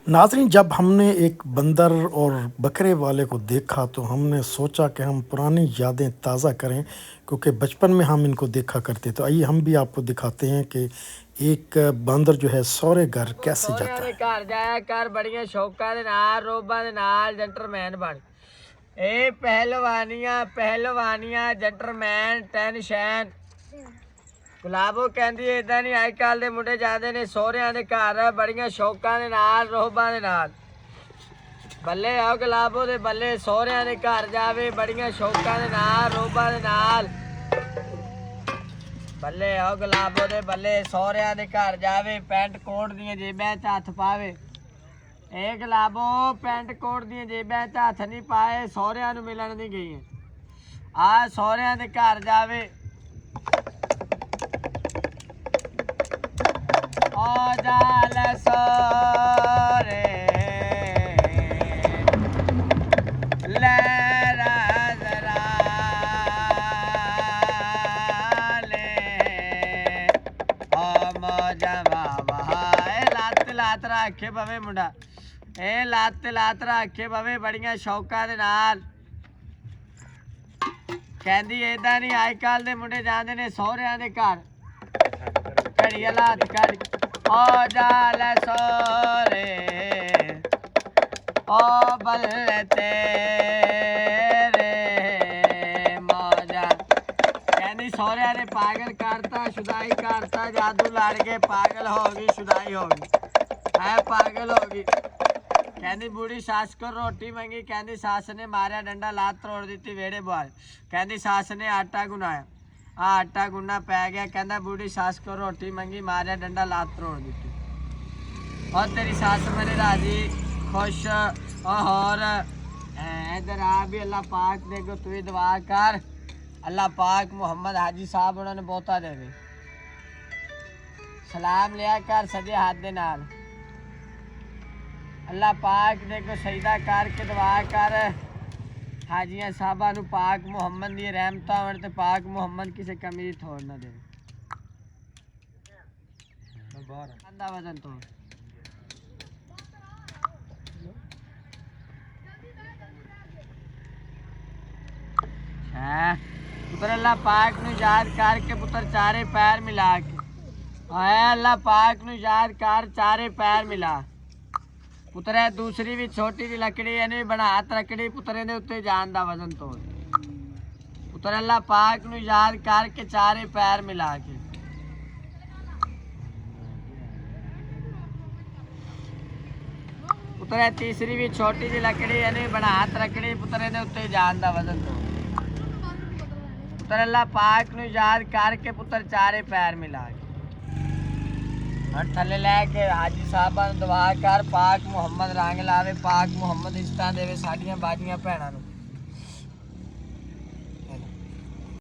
नाज़रीन, जब हमने एक बंदर और बकरे वाले को देखा तो हमने सोचा कि हम पुरानी यादें ताज़ा करें, क्योंकि बचपन में हम इनको देखा करते। तो आइए हम भी आपको दिखाते हैं कि एक बंदर जो है सौरे घर कैसे ਸਹੁਰਿਆਂ जाता ਦੇ है। ਘਰ ਜਾਇਆ ਕਰ ਬੜੀਆਂ ਸ਼ੌਕਾਂ ਦੇ ਨਾਲ ਰੋਬਾਂ ਦੇ ਨਾਲ ਜੈਂਟਲਮੈਨ ਬਣ ਇਹ ਪਹਿਲਵਾਨੀਆਂ ਜੈਂਟਲਮੈਨ ਟੈਨਸ਼ਨ ਗੁਲਾਬੋ ਕਹਿੰਦੀ ਇਦਾਂ ਨਹੀਂ ਅੱਜ ਕੱਲ੍ਹ ਦੇ ਮੁੰਡੇ ਜਾਂਦੇ ਨੇ ਸਹੁਰਿਆਂ ਦੇ ਘਰ ਬੜੀਆਂ ਸ਼ੌਕਾਂ ਦੇ ਨਾਲ ਰੋਬਾਂ ਦੇ ਨਾਲ ਬੱਲੇ ਆਓ ਗੁਲਾਬੋ ਦੇ ਬੱਲੇ ਸਹੁਰਿਆਂ ਦੇ ਘਰ ਜਾਵੇ ਬੜੀਆਂ ਸ਼ੌਕਾਂ ਦੇ ਨਾਲ ਰੋਬਾਂ ਦੇ ਨਾਲ ਬੱਲੇ ਆਓ ਗੁਲਾਬੋ ਦੇ ਬੱਲੇ ਸਹੁਰਿਆਂ ਦੇ ਘਰ ਜਾਵੇ ਪੈਂਟ ਕੋਟ ਦੀਆਂ ਜੇਬਾਂ 'ਚ ਹੱਥ ਪਾਵੇ ਇਹ ਗੁਲਾਬੋ ਪੈਂਟ ਕੋਟ ਦੀਆਂ ਜੇਬਾਂ 'ਚ ਹੱਥ ਨਹੀਂ ਪਾਏ ਸਹੁਰਿਆਂ ਨੂੰ ਮਿਲਣ ਨਹੀਂ ਗਈ ਆ ਸਹੁਰਿਆਂ ਦੇ ਘਰ ਜਾਵੇ ਆ ਜਾਲ ਸਹੁਰੇ ਲੈ लात रखे पवे मुंडा ए लात रखे पवे बड़िया शौका दे नाल कहंदी इदां नहीं अज कल दे मुंडे जांदे ने सहुरियां दे घर घड़ी हालात कर ओ जाल सोरे ओ बल्ले तेरे मौजा कहंदी सहुरियां ने पागल करता शुदाई करता जादू लड़ के पागल हो गई शुदाई हो गई है पागल होगी कहती बूढ़ी सस को रोटी मंगी कहती सस ने मारिया डंडा लात तोड़ दी वेड़े बाल कहती सस ने आटा गुनाया आटा गुना पै गया कहता बूढ़ी सस को रोटी मंगी मारिया डंडा लात तोड़ दी और तेरी सस मेरे राजी खुश और इधर आ भी अल्लाह पाक देखो तू ही दुआ कर अल्लाह पाक मुहम्मद हाजी साहब उन्होंने बहुता देवे सलाम लिया कर सजे हाथ दे नाल अल्लाह पाक देखो सजदा करके दुआ कर हाजियां साहबा नू पाक मुहम्मद दी रहमत होण ते पाक मुहम्मद किसी कमी दी थोड़ ना दे बाहर वजन तो पुत्र अल्लाह पाक नू याद करके पुत्र चारे पैर मिला के अल्लाह पाक नू याद कर चारे पैर मिला पुत्र दूसरी भी छोटी जी लकड़ी इन्हें बना रखड़ी पुत्र ने उत्ते जान दा वजन तोड़ पुत्र अल्लाह पाक नू याद करके चारे पैर मिला के पुत्र तीसरी भी छोटी जी लकड़ी इन्हें बना रखड़ी पुत्र ने उत्ते जान दा वजन तोड़ पुत्र अल्लाह पाक नू याद करके पुत्र चारे पैर मिला के और थले लैके हाजी साहबा दुआ कर पाक मुहम्मद रंग लावे पाक मुहम्मद इज्जत देवे साडियां बाजियां भैणां नूं।